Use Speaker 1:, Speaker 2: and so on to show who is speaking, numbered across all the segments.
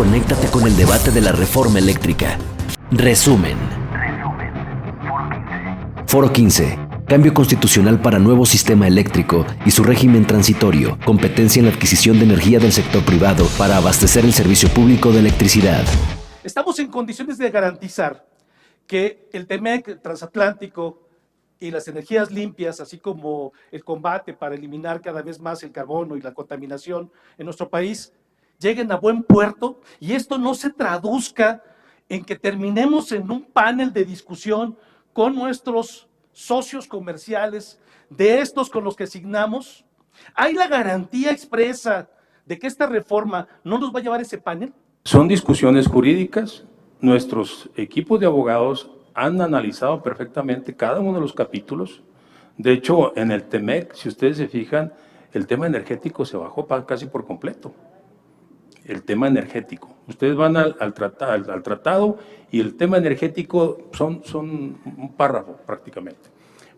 Speaker 1: conéctate con el debate de la reforma eléctrica. Resumen. Foro 15. Cambio constitucional para nuevo sistema eléctrico y su régimen transitorio. Competencia en la adquisición de energía del sector privado para abastecer el servicio público de electricidad.
Speaker 2: Estamos en condiciones de garantizar que el TEMEC transatlántico y las energías limpias, así como el combate para eliminar cada vez más el carbono y la contaminación en nuestro país, lleguen a buen puerto y esto no se traduzca en que terminemos en un panel de discusión con nuestros socios comerciales, de estos con los que signamos. ¿Hay la garantía expresa de que esta reforma no nos va a llevar a ese panel?
Speaker 3: Son discusiones jurídicas. Nuestros equipos de abogados han analizado perfectamente cada uno de los capítulos. De hecho, en el TEMEC, si ustedes se fijan, el tema energético se bajó casi por completo. El tema energético. Ustedes van al tratado y el tema energético son un párrafo prácticamente,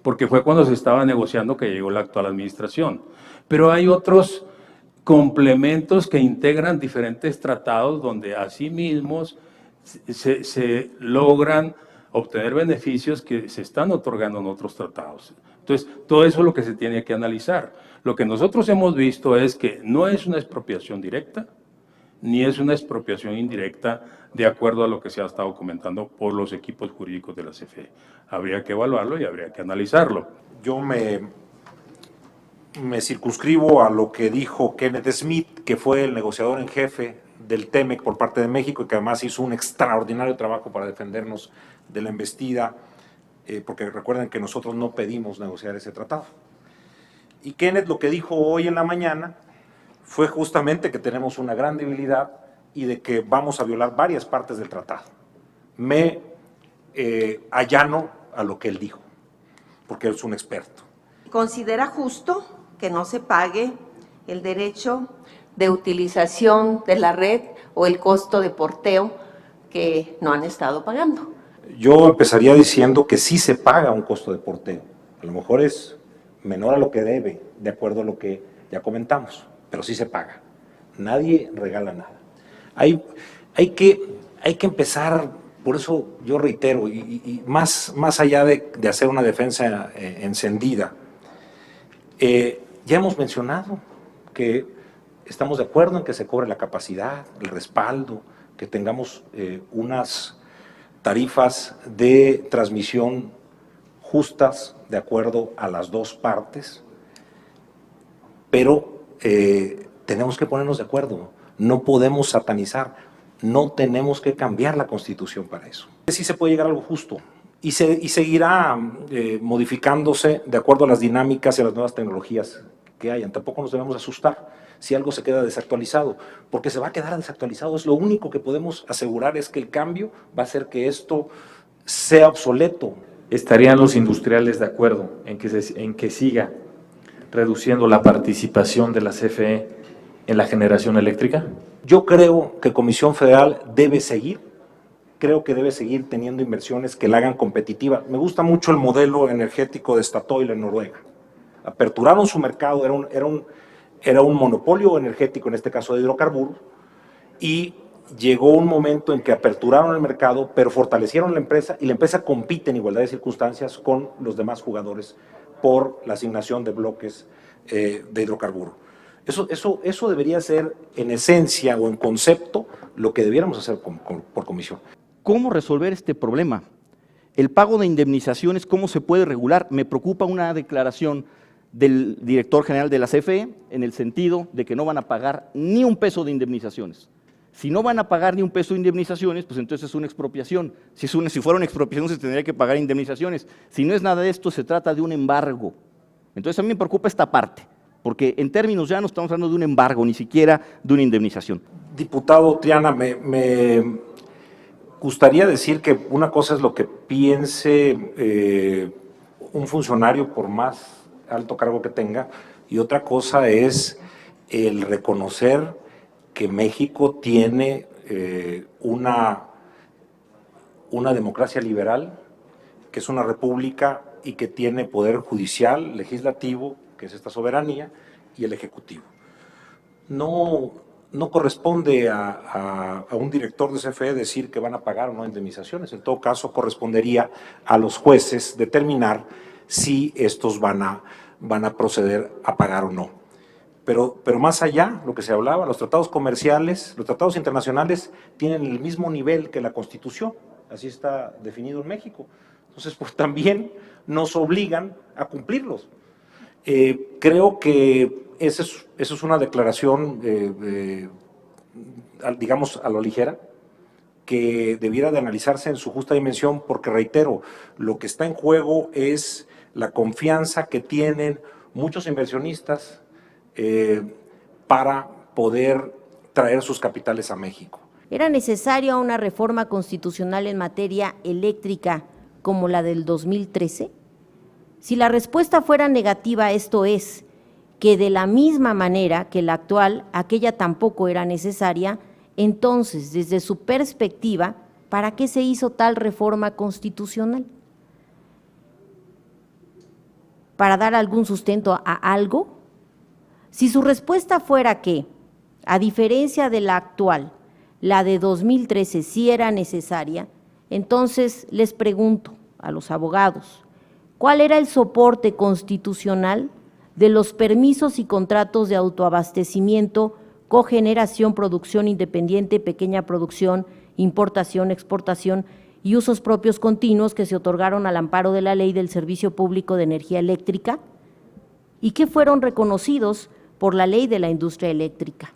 Speaker 3: porque fue cuando se estaba negociando que llegó la actual administración. Pero hay otros complementos que integran diferentes tratados donde asimismo se logran obtener beneficios que se están otorgando en otros tratados. Entonces, todo eso es lo que se tiene que analizar. Lo que nosotros hemos visto es que no es una expropiación directa, ni es una expropiación indirecta, de acuerdo a lo que se ha estado comentando por los equipos jurídicos de la CFE. Habría que evaluarlo y habría que analizarlo.
Speaker 4: Yo me circunscribo a lo que dijo Kenneth Smith, que fue el negociador en jefe del TEMEC por parte de México y que además hizo un extraordinario trabajo para defendernos de la embestida, porque recuerden que nosotros no pedimos negociar ese tratado. Y Kenneth lo que dijo hoy en la mañana fue justamente que tenemos una gran debilidad y de que vamos a violar varias partes del tratado. Me allano a lo que él dijo, porque él es un experto.
Speaker 5: ¿Considera justo que no se pague el derecho de utilización de la red o el costo de porteo que no han estado pagando?
Speaker 4: Yo empezaría diciendo que sí se paga un costo de porteo. A lo mejor es menor a lo que debe, de acuerdo a lo que ya comentamos, pero sí se paga. Nadie regala nada. Hay que empezar, por eso yo reitero, y más allá de hacer una defensa encendida, ya hemos mencionado que estamos de acuerdo en que se cobre la capacidad, el respaldo, que tengamos unas tarifas de transmisión justas de acuerdo a las dos partes, pero tenemos que ponernos de acuerdo, no podemos satanizar, no tenemos que cambiar la Constitución para eso. Sí se puede llegar a algo justo y seguirá modificándose de acuerdo a las dinámicas y a las nuevas tecnologías que hayan. Tampoco nos debemos asustar si algo se queda desactualizado, porque se va a quedar desactualizado. Es lo único que podemos asegurar, es que el cambio va a hacer que esto sea obsoleto.
Speaker 6: ¿Estarían los industriales de acuerdo en que siga reduciendo la participación de la CFE en la generación eléctrica?
Speaker 4: Yo creo que Comisión Federal debe seguir, creo que debe seguir teniendo inversiones que la hagan competitiva. Me gusta mucho el modelo energético de Statoil en Noruega. Aperturaron su mercado, era un monopolio energético, en este caso de hidrocarburos, y llegó un momento en que aperturaron el mercado, pero fortalecieron la empresa, y la empresa compite en igualdad de circunstancias con los demás jugadores por la asignación de bloques de hidrocarburos. Eso debería ser en esencia o en concepto lo que debiéramos hacer por comisión.
Speaker 7: ¿Cómo resolver este problema? El pago de indemnizaciones, ¿cómo se puede regular? Me preocupa una declaración del director general de la CFE en el sentido de que no van a pagar ni un peso de indemnizaciones. Si no van a pagar ni un peso de indemnizaciones, pues entonces es una expropiación. Si fuera una expropiación, se tendría que pagar indemnizaciones. Si no es nada de esto, se trata de un embargo. Entonces a mí me preocupa esta parte, porque en términos ya no estamos hablando de un embargo, ni siquiera de una indemnización.
Speaker 4: Diputado Triana, me gustaría decir que una cosa es lo que piense un funcionario por más alto cargo que tenga, y otra cosa es el reconocer que México tiene una democracia liberal, que es una república y que tiene poder judicial, legislativo, que es esta soberanía, y el ejecutivo. No no corresponde a un director de CFE decir que van a pagar o no indemnizaciones. En todo caso, correspondería a los jueces determinar si estos van a proceder a pagar o no. Pero más allá, lo que se hablaba, los tratados comerciales, los tratados internacionales tienen el mismo nivel que la Constitución, así está definido en México. Entonces, pues también nos obligan a cumplirlos. Creo que esa es una declaración, digamos, a lo ligera, que debiera de analizarse en su justa dimensión, porque reitero, lo que está en juego es la confianza que tienen muchos inversionistas para poder traer sus capitales a México.
Speaker 8: ¿Era necesaria una reforma constitucional en materia eléctrica como la del 2013? Si la respuesta fuera negativa, esto es, que de la misma manera que la actual, aquella tampoco era necesaria, entonces, desde su perspectiva, ¿para qué se hizo tal reforma constitucional? ¿Para dar algún sustento a algo? Si su respuesta fuera que, a diferencia de la actual, la de 2013 sí era necesaria, entonces les pregunto a los abogados, ¿cuál era el soporte constitucional de los permisos y contratos de autoabastecimiento, cogeneración, producción independiente, pequeña producción, importación, exportación y usos propios continuos que se otorgaron al amparo de la Ley del Servicio Público de Energía Eléctrica y que fueron reconocidos por la Ley de la Industria Eléctrica?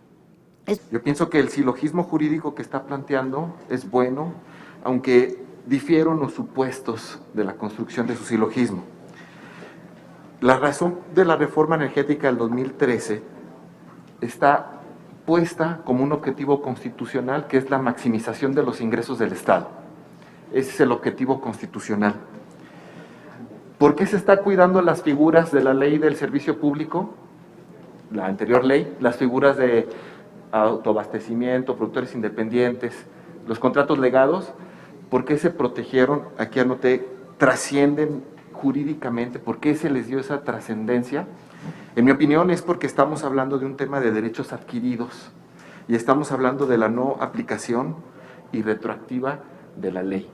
Speaker 9: Yo pienso que el silogismo jurídico que está planteando es bueno, aunque difiero en los supuestos de la construcción de su silogismo. La razón de la reforma energética del 2013 está puesta como un objetivo constitucional, que es la maximización de los ingresos del Estado. Ese es el objetivo constitucional. ¿Por qué se está cuidando las figuras de la Ley del Servicio Público, la anterior ley, las figuras de autoabastecimiento, productores independientes, los contratos legados? ¿Por qué se protegieron? Aquí anoté, trascienden jurídicamente. ¿Por qué se les dio esa trascendencia? En mi opinión es porque estamos hablando de un tema de derechos adquiridos y estamos hablando de la no aplicación y retroactiva de la ley,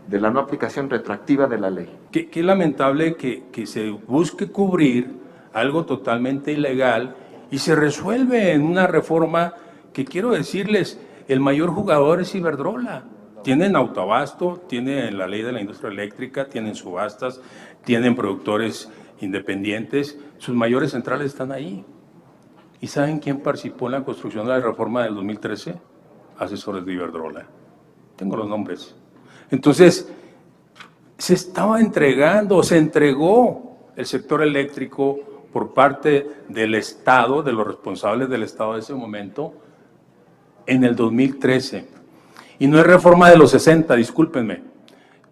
Speaker 9: de la no aplicación retroactiva de la ley.
Speaker 3: Qué lamentable que se busque cubrir algo totalmente ilegal y se resuelve en una reforma que, quiero decirles, el mayor jugador es Iberdrola. Tienen autoabasto, tienen la Ley de la Industria Eléctrica, tienen subastas, tienen productores independientes, sus mayores centrales están ahí. ¿Y saben quién participó en la construcción de la reforma del 2013? Asesores de Iberdrola. Tengo los nombres. Entonces, se estaba entregando, se entregó el sector eléctrico por parte del Estado, de los responsables del Estado de ese momento, en el 2013. Y no es reforma de los 60, discúlpenme,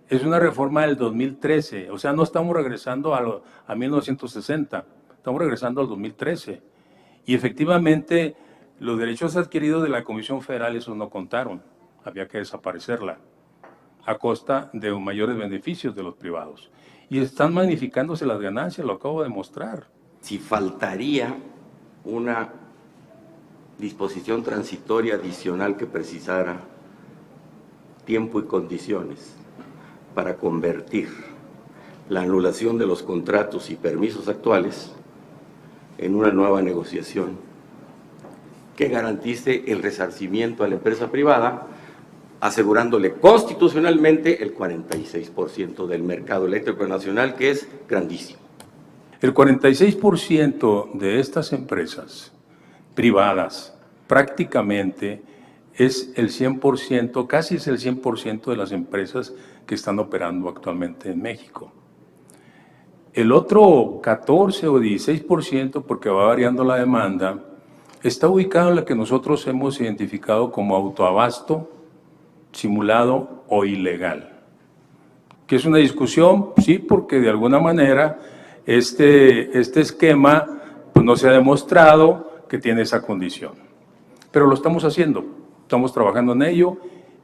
Speaker 3: es una reforma del 2013, o sea, no estamos regresando a 1960, estamos regresando al 2013. Y efectivamente, los derechos adquiridos de la Comisión Federal, esos no contaron, había que desaparecerla, a costa de mayores beneficios de los privados. Y están magnificándose las ganancias, lo acabo de mostrar.
Speaker 10: Si faltaría una disposición transitoria adicional que precisara tiempo y condiciones para convertir la anulación de los contratos y permisos actuales en una nueva negociación que garantice el resarcimiento a la empresa privada, asegurándole constitucionalmente el 46% del mercado eléctrico nacional, que es grandísimo.
Speaker 3: El 46% de estas empresas privadas prácticamente es el 100%, casi es el 100% de las empresas que están operando actualmente en México. El otro 14 o 16%, porque va variando la demanda, está ubicado en la que nosotros hemos identificado como autoabasto, simulado o ilegal. Que es una discusión, sí, porque de alguna manera este esquema pues, no se ha demostrado que tiene esa condición. Pero lo estamos haciendo, estamos trabajando en ello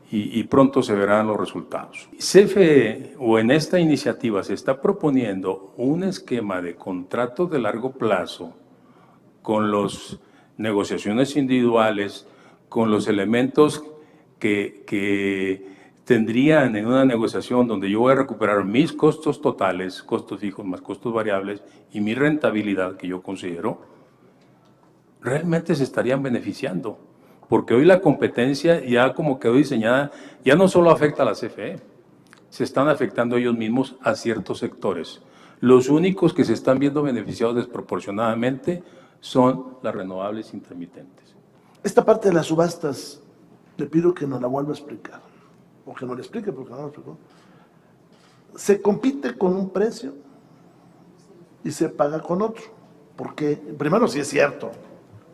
Speaker 3: y pronto se verán los resultados. CFE, o en esta iniciativa, se está proponiendo un esquema de contratos de largo plazo con los negociaciones individuales con los elementos que tendrían en una negociación donde yo voy a recuperar mis costos totales, costos fijos más costos variables y mi rentabilidad que yo considero, realmente se estarían beneficiando. Porque hoy la competencia ya como quedó diseñada, ya no solo afecta a la CFE, se están afectando ellos mismos a ciertos sectores. Los únicos que se están viendo beneficiados desproporcionadamente son las renovables intermitentes.
Speaker 11: Esta parte de las subastas, le pido que nos la vuelva a explicar, o que nos la explique porque no lo explicó. Se compite con un precio y se paga con otro. Porque, primero, sí es cierto,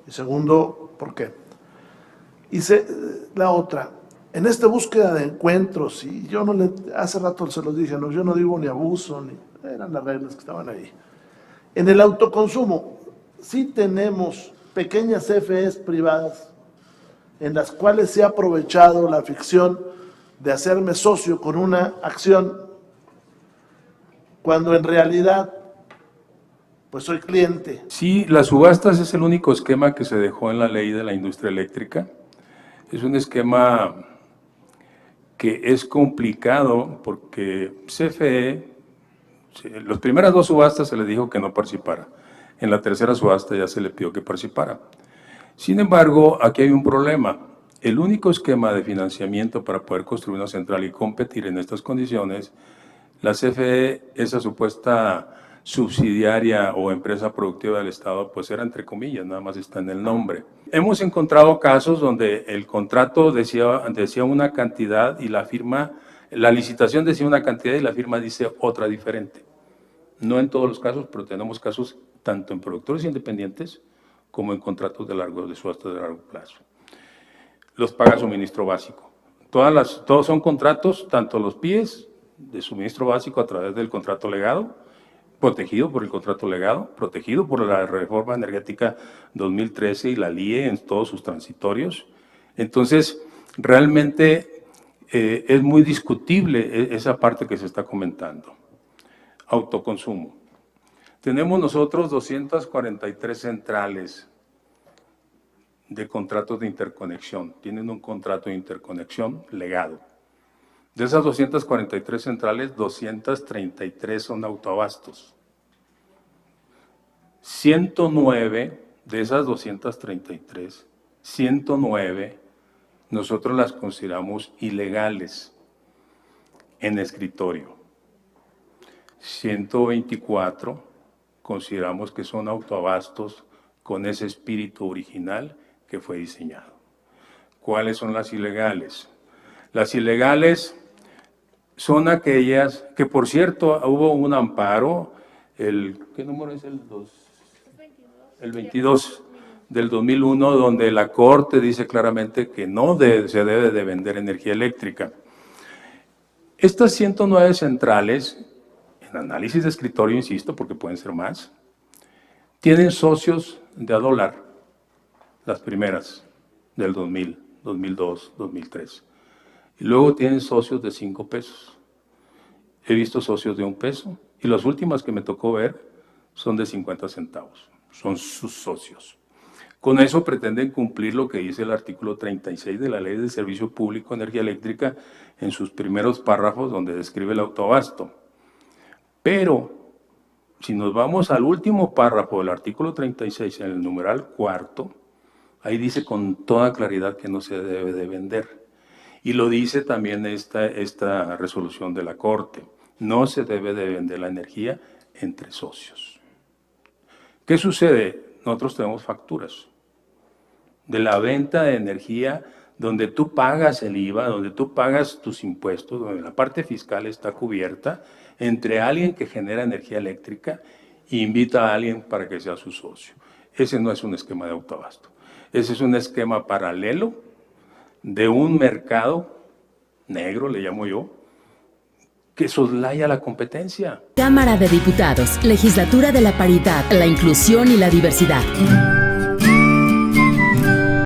Speaker 11: y segundo, ¿por qué? Y la otra, en esta búsqueda de encuentros, y yo no le, hace rato se los dije, no, yo no digo ni abuso, ni eran las reglas que estaban ahí. En el autoconsumo, sí tenemos pequeñas CFEs privadas en las cuales se ha aprovechado la ficción de hacerme socio con una acción, cuando en realidad, pues soy cliente.
Speaker 3: Sí, las subastas es el único esquema que se dejó en la ley de la industria eléctrica. Es un esquema que es complicado porque CFE, las primeras dos subastas se le dijo que no participara. En la tercera subasta ya se le pidió que participara. Sin embargo, aquí hay un problema. El único esquema de financiamiento para poder construir una central y competir en estas condiciones, la CFE, esa supuesta subsidiaria o empresa productiva del Estado, pues era entre comillas, nada más está en el nombre. Hemos encontrado casos donde el contrato decía una cantidad y la firma, la licitación decía una cantidad y la firma dice otra diferente. No en todos los casos, pero tenemos casos tanto en productores independientes como en contratos de subastas de largo plazo. Los paga suministro básico. Todos son contratos, tanto los PIEs de suministro básico a través del contrato legado, protegido por el contrato legado, protegido por la reforma energética 2013 y la LIE en todos sus transitorios. Entonces, realmente es muy discutible esa parte que se está comentando. Autoconsumo. Tenemos nosotros 243 centrales de contratos de interconexión. Tienen un contrato de interconexión legado. De esas 243 centrales, 233 son autoabastos. 109 de esas 233, 109 nosotros las consideramos ilegales en escritorio. 124 consideramos que son autoabastos con ese espíritu original que fue diseñado. ¿Cuáles son las ilegales? Las ilegales son aquellas que, por cierto, hubo un amparo, ¿qué número es el 22 del 2001, donde la Corte dice claramente que no se debe de vender energía eléctrica. Estas 109 centrales, en análisis de escritorio, insisto, porque pueden ser más, tienen socios de $1, las primeras del 2000, 2002, 2003. Y luego tienen socios de 5 pesos. He visto socios de 1 peso y las últimas que me tocó ver son de 50 centavos. Son sus socios. Con eso pretenden cumplir lo que dice el artículo 36 de la Ley de Servicio Público de Energía Eléctrica en sus primeros párrafos donde describe el autoabasto. Pero, si nos vamos al último párrafo del artículo 36, en el numeral 4, ahí dice con toda claridad que no se debe de vender. Y lo dice también esta resolución de la Corte. No se debe de vender la energía entre socios. ¿Qué sucede? Nosotros tenemos facturas de la venta de energía donde tú pagas el IVA, donde tú pagas tus impuestos, donde la parte fiscal está cubierta entre alguien que genera energía eléctrica e invita a alguien para que sea su socio. Ese no es un esquema de autoabasto. Ese es un esquema paralelo de un mercado negro, le llamo yo, que soslaya la competencia.
Speaker 12: Cámara de Diputados, Legislatura de la Paridad, la Inclusión y la Diversidad.